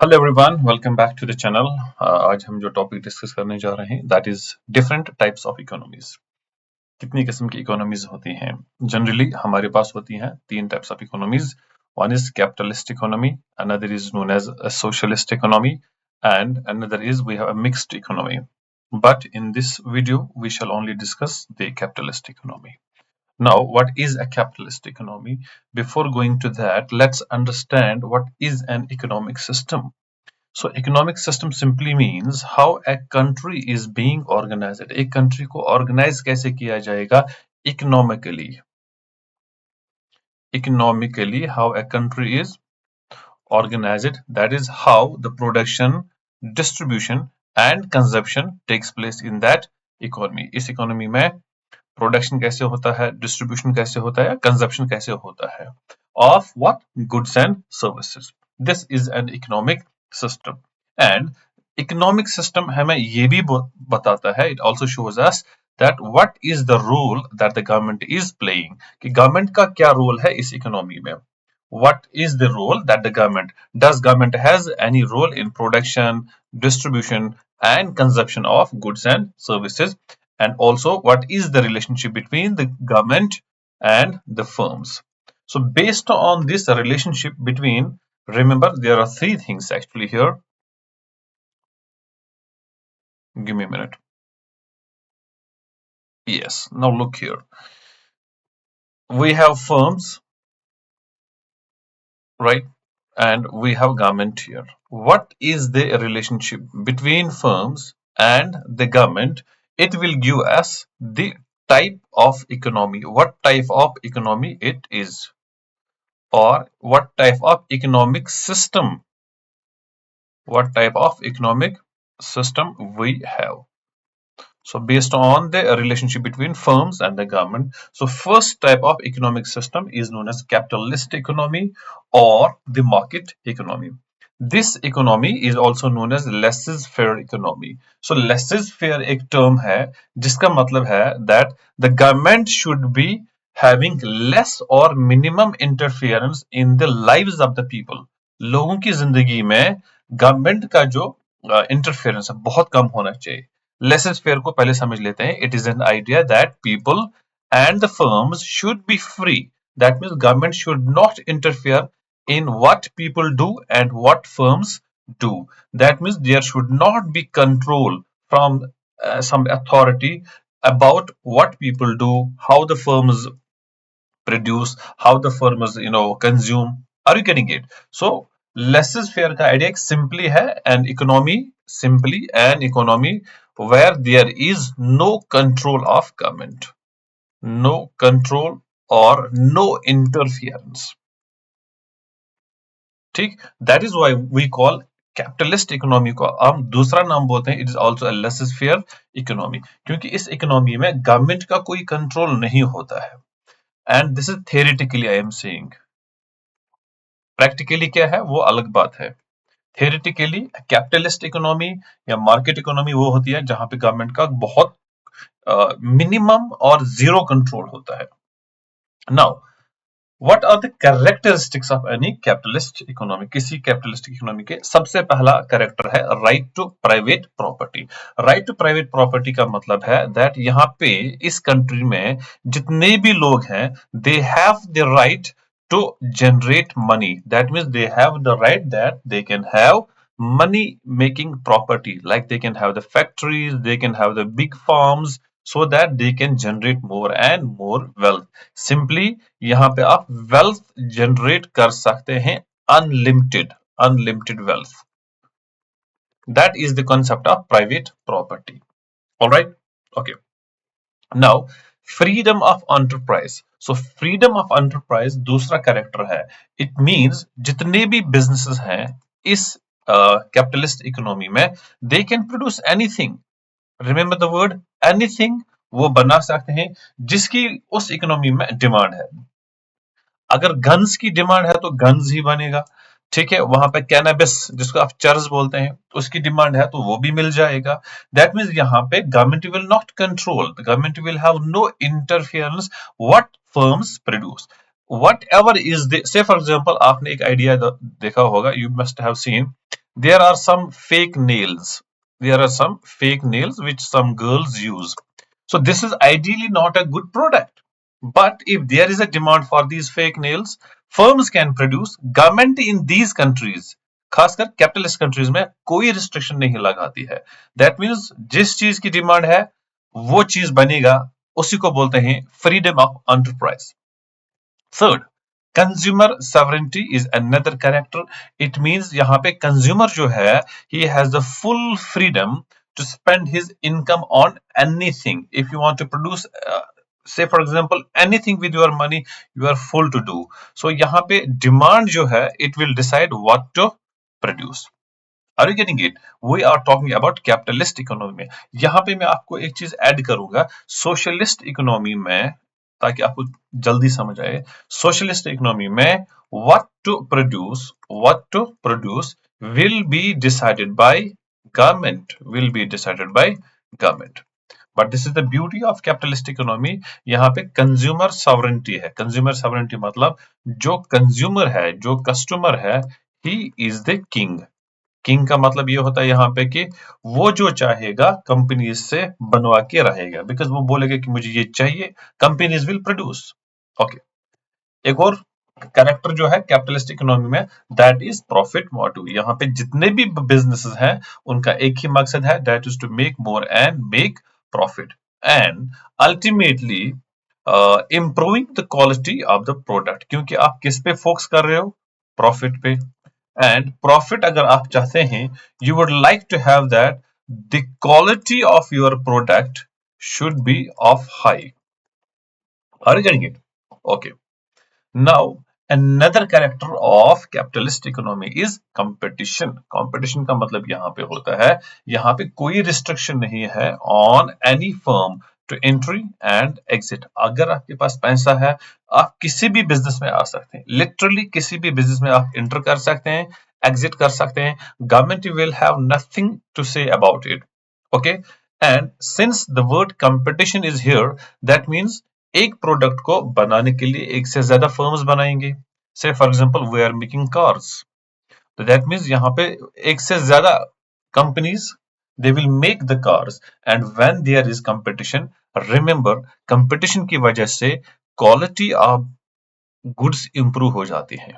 Hello everyone, welcome back to the channel. आज हम जो टॉपिक डिस्कस करने जा रहे हैं that is different types of economies. कितनी किस्म की इकोनॉमीज होती हैं? जनरली हमारे पास होती हैं तीन types of economies. One is capitalist economy, another is known as a socialist economy, and another is we have a mixed economy. But in this video we shall only discuss the capitalist economy. Now, what is a capitalist economy? Before going to that, let's understand what is an economic system. So economic system simply means how a country is being organized. एक country को organize कैसे किया जाएगा? Economically. Economically, how a country is organized. That is how the production, distribution and consumption takes place in that economy. इस economy में production कैसे होता है, distribution कैसे होता है, consumption कैसे होता है of what? Goods and services. This is an economic system. And economic system हमें ये भी बताता है, it also shows us that what is the role that the government is playing, कि government का क्या role है इस economy में. What is the role that the government does? Government has any role in production, distribution and consumption of goods and services? And also what is the relationship between the government and the firms? So based on this relationship between, remember there are three things actually here. Give me a minute. Yes, now look here. We have firms, right? And we have government here. What is the relationship between firms and the government? It will give us the type of economy, what type of economy it is, or what type of economic system, what type of economic system we have. So based on the relationship between firms and the government, so first type of economic system is known as capitalist economy or the market economy. This economy is also known as laissez-faire economy. So laissez-faire एक term है जिसका मतलब है that the government should be having less or minimum interference in the lives of the people. लोगों की जिंदगी में government का जो इंटरफेरेंस है बहुत कम होना चाहिए. Laissez-faire को पहले समझ लेते हैं. It is an idea that people and the firms should be free. That means government should not interfere in what people do and what firms do. That means there should not be control from some authority about what people do, how the firms produce, how the farmers consume. Are you getting it? So laissez-faire का idea simply है an economy where there is no control of government, no control or no interference. ठीक, that is why we call capitalist economy को हम दूसरा नाम बोलते हैं. It is also a laces-fair economy, क्योंकि इस इकोनॉमी में गवर्नमेंट का कोई कंट्रोल नहीं होता है. And this is theoretically I am saying. Practically क्या है वो अलग बात है. थियोरेटिकली कैपिटलिस्ट इकोनॉमी या मार्केट इकोनॉमी वो होती है जहां पे गवर्नमेंट का बहुत मिनिमम और जीरो कंट्रोल होता है. Now what are the characteristics of any capitalist economy? किसी कैपिटलिस्ट इकोनॉमी के सबसे पहला कैरेक्टर है right to private property. Right to private property का मतलब है दैट यहाँ पे इस कंट्री में जितने भी लोग हैं they have the right to generate money. That means they have the right that they can have money making property, like they can have the factories, they can have the big farms, so that they can generate more and more wealth. Simply यहाँ पे आप wealth generate कर सकते हैं unlimited wealth. That is the concept of private property. All right, okay. Now freedom of enterprise. So freedom of enterprise दूसरा character है. It means जितने भी businesses हैं इस कैपिटलिस्ट इकोनॉमी में they can produce anything. Remember the word anything. वो बना सकते हैं जिसकी उस इकोनॉमी में डिमांड है. अगर गन्स की डिमांड है तो गन्स ही बनेगा. ठीक है, वहां पे कैनबिस जिसको आप चर्च बोलते हैं उसकी डिमांड है तो वो भी मिल जाएगा. दैट मीन्स यहाँ पे government will not control, the government will have no interference what firms produce. Whatever is the, say for example आपने एक आइडिया देखा होगा, you must have seen There are some fake nails. There are some fake nails which some girls use. So this is ideally not a good product. But if there is a demand for these fake nails, firms can produce. Government in these countries, खासकर capitalist countries में कोई restriction नहीं लगाती है. That means जिस चीज की demand है वो चीज बनेगा, उसी को बोलते हैं freedom of enterprise. Third, consumer sovereignty is another character. It means यहाँ पे कंज्यूमर जो है he has the full freedom to spend his income on anything. If you want to produce say for example anything with your money, you are full to do. So यहाँ पे demand जो है it will decide what to produce. Are you getting it? We are talking about capitalist economy में. यहाँ पे मैं आपको एक चीज ऐड करूंगा सोशलिस्ट इकोनॉमी में, ताकि आपको जल्दी समझ आए. सोशलिस्ट इकोनॉमी में what to produce will be decided by government. But this is the beauty of capitalist economy. यहाँ पे कंज्यूमर सॉवरेंटी है. कंज्यूमर सॉवरेंटी मतलब जो कंज्यूमर है, जो कस्टमर है, he is the king. King का मतलब ये होता है यहाँ पे कि वो जो चाहेगा कंपनीज से बनवा के रहेगा, बिकॉज वो बोलेगा कि मुझे ये चाहिए, कंपनीज विल प्रोड्यूस. ओके, एक और कैरेक्टर जो है कैपिटलिस्ट इकोनॉमी में, दैट इज प्रॉफिट मोटिव. यहाँ पे जितने भी बिजनेसेस हैं उनका एक ही मकसद है, that is to make more and make profit and ultimately improving the quality of the product. क्योंकि आप किस पे फोकस कर रहे हो? प्रॉफिट पे. एंड प्रॉफिट अगर आप चाहते हैं, you would like to have that the quality of your product should be of high. Are you getting it? Okay. Now, another character of capitalist economy is competition. Competition का मतलब यहाँ पे होता है, यहाँ पे कोई restriction नहीं है on any firm to entry and exit. अगर आपके पास पैसा है, आप किसी भी बिजनेस में आ सकते हैं. Literally किसी भी बिजनेस में आप enter कर सकते हैं, exit कर सकते हैं. Government will have nothing to say about it. Okay? And since the word competition is here, that means एक प्रोडक्ट को बनाने के लिए एक से ज्यादा फर्म्स बनाएंगे. Say for example we are making cars, तो दैट मींस यहाँ पे एक से ज्यादा companies they will make the cars. And when there is competition, remember competition की वजह से क्वालिटी ऑफ गुड्स इंप्रूव हो जाती है,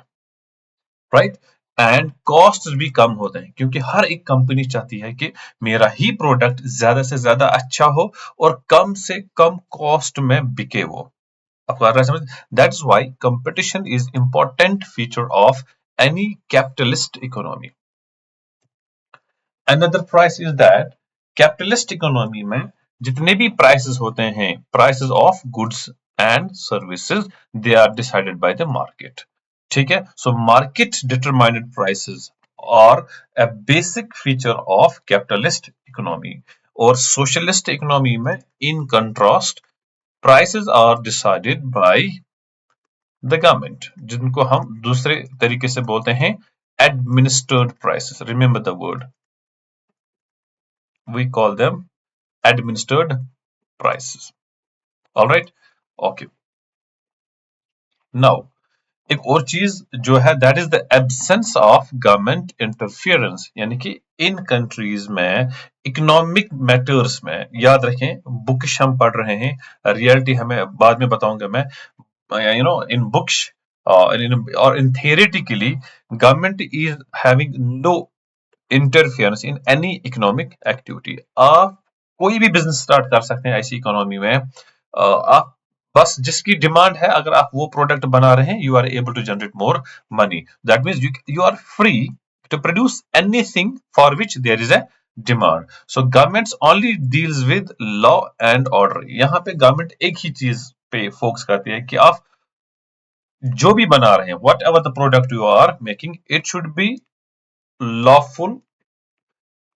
राइट? एंड कॉस्ट भी कम होते हैं, क्योंकि हर एक कंपनी चाहती है कि मेरा ही प्रोडक्ट ज्यादा से ज्यादा अच्छा हो और कम से कम कॉस्ट में बिके वो. आपको आ रहा है समझ? That's why competition is important feature of any capitalist economy. Another price is that capitalist economy में जितने भी प्राइसेस होते हैं, prices of goods and services, they are decided by the market. ठीक है? So market determined prices are a basic feature of capitalist economy. और socialist economy में in contrast prices are decided by the government, जिनको हम दूसरे तरीके से बोलते हैं administered prices. Remember the word. We call them administered prices. All right? Okay. Now, एक और चीज जो है, that is the absence of government interference. यानी कि इन कंट्रीज में इकोनॉमिक मैटर्स में, याद रखें बुक्स हम पढ़ रहे हैं, रियलिटी हमें बाद में बताऊंगा मैं. इन बुक्स और इन theoretically government is having no interference in any economic activity. आप कोई भी बिजनेस स्टार्ट कर सकते हैं ऐसी इकोनॉमी में. आप बस जिसकी डिमांड है, अगर आप वो प्रोडक्ट बना रहे हैं, you are able to generate more money. That means you are free to produce anything for which there is a demand. So government only deals with law and order. यहाँ पे government एक ही चीज पे focus करती है कि आप जो भी बना रहे हैं, whatever the product you are making, it should be lawful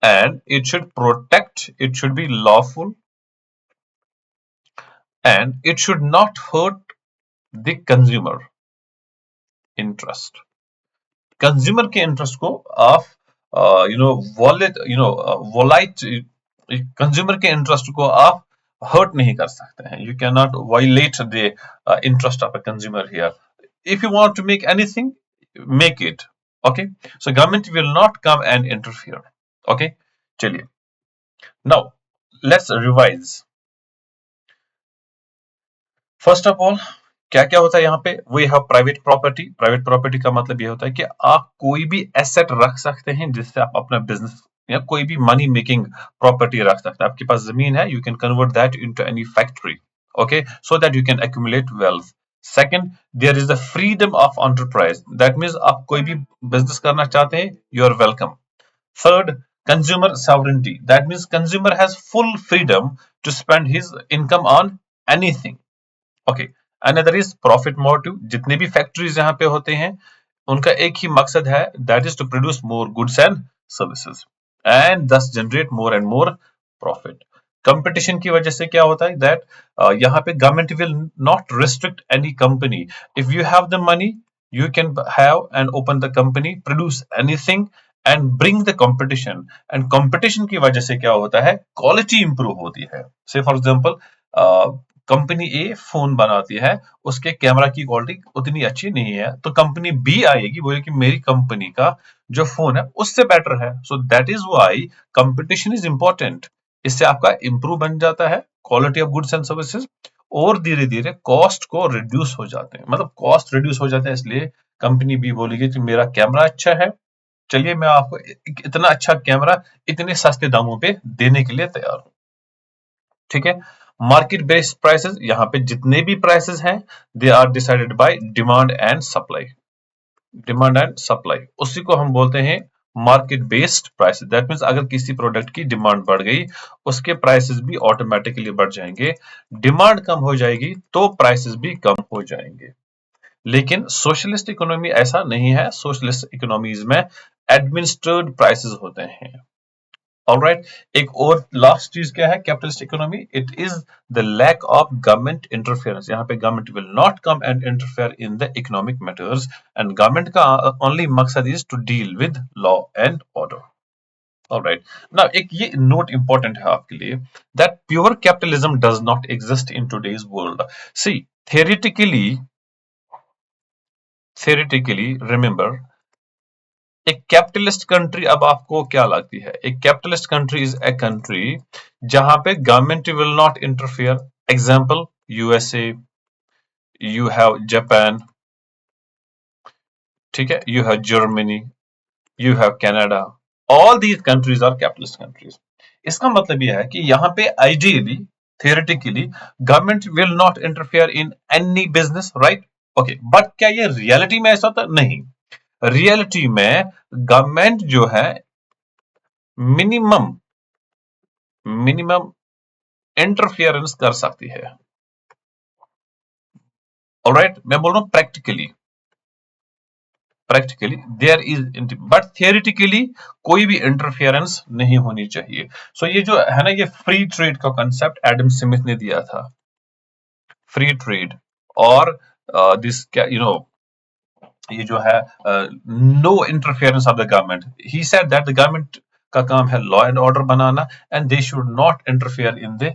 and it should be lawful and it should not hurt the consumer interest. Consumer के इंटरेस्ट को आप वॉलाइट कंज्यूमर के इंटरेस्ट को आप हर्ट नहीं कर सकते हैं. You can not violate the interest of a consumer here. If you want to make anything, make it. Okay, so government will not come and interfere. Okay, चलिए, now let's revise. First of all, क्या क्या होता है यहाँ पे? We have private property. Private property का मतलब ये होता है कि आप कोई भी एसेट रख सकते हैं जिससे आप अपना बिजनेस या कोई भी मनी मेकिंग प्रॉपर्टी रख सकते हैं. आपके पास जमीन है, you can convert that into any factory. Okay, so that you can accumulate wealth. Second, there is the freedom of enterprise. That means आप कोई भी बिजनेस करना चाहते हैं, you are welcome. Third, consumer sovereignty. That means consumer has full freedom to spend his income on anything. Okay, another is profit motive. जितने भी factories यहाँ पे होते हैं, उनका एक ही मकसद है, that is to produce more goods and services and thus generate more and more profit. Competition की वजह से क्या होता है दैट यहाँ पे government will not restrict any company. If you have the money, you can have and open the company, produce anything and bring the competition. And competition की वजह से क्या होता है, क्वालिटी इंप्रूव होती है. से for example, company A phone बनाती है, उसके कैमरा की क्वालिटी उतनी अच्छी नहीं है, तो कंपनी बी आएगी, बोले कि मेरी कंपनी का जो फोन है उससे बेटर है. So that is why competition is important. इससे आपका इंप्रूव बन जाता है quality of goods and services, और धीरे धीरे कॉस्ट को रिड्यूस हो जाते हैं. मतलब कॉस्ट रिड्यूस हो जाता है, इसलिए कंपनी बी बोलेगी कि मेरा कैमरा अच्छा है, चलिए मैं आपको इतना अच्छा कैमरा इतने सस्ते दामों पे देने के लिए तैयार हूं. ठीक है. मार्केट बेस्ड प्राइसेस, यहाँ पे जितने भी प्राइसेस हैं, they are decided by demand and supply. Demand and supply, उसी को हम बोलते हैं market based prices. That means अगर किसी प्रोडक्ट की डिमांड बढ़ गई, उसके प्राइसेस भी ऑटोमेटिकली बढ़ जाएंगे. डिमांड कम हो जाएगी तो प्राइसेस भी कम हो जाएंगे. लेकिन सोशलिस्ट इकोनॉमी ऐसा नहीं है. सोशलिस्ट इकोनॉमीज में एडमिनिस्ट्रेड प्राइसेस होते हैं. ऑलराइट, एक और लास्ट चीज क्या है capitalist economy? It is the lack of government interference. यहाँ पे government will not come and interfere in the economic matters, and government का ओनली मकसद is to deal with law and order. Alright, now एक ये note important है आपके लिए, that pure capitalism does not exist in today's world. C, theoretically remember, एक capitalist country, अब आपको क्या लगती है? एक capitalist country is a country जहां पे government will not interfere. Example, USA, you have Japan, ठीक है, you have Germany, you have Canada. All these countries are capitalist countries. इसका मतलब यह है कि यहाँ पे ideally, theoretically, government will not interfere in any business, right? Okay, but क्या ये रियलिटी में ऐसा होता? नहीं. रियलिटी में गवर्नमेंट जो है मिनिमम मिनिमम इंटरफियरेंस कर सकती है. ऑलराइट, मैं बोल रहा हूं practically there is, but theoretically कोई भी इंटरफियरेंस नहीं होनी चाहिए. सो ये जो है ना, ये फ्री ट्रेड का कंसेप्ट एडम स्मिथ ने दिया था. फ्री ट्रेड और दिस क्या ये जो है no interference of the government. He said that the government का काम है लॉ एंड ऑर्डर बनाना, and they should not interfere in the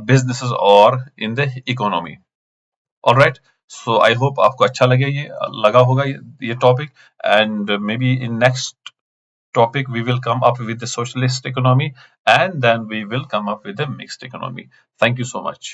businesses और in the economy. Alright, so I hope आपको अच्छा लगा होगा ये topic, and maybe in next topic we will come up with the socialist economy, and then we will come up with the mixed economy. Thank you so much.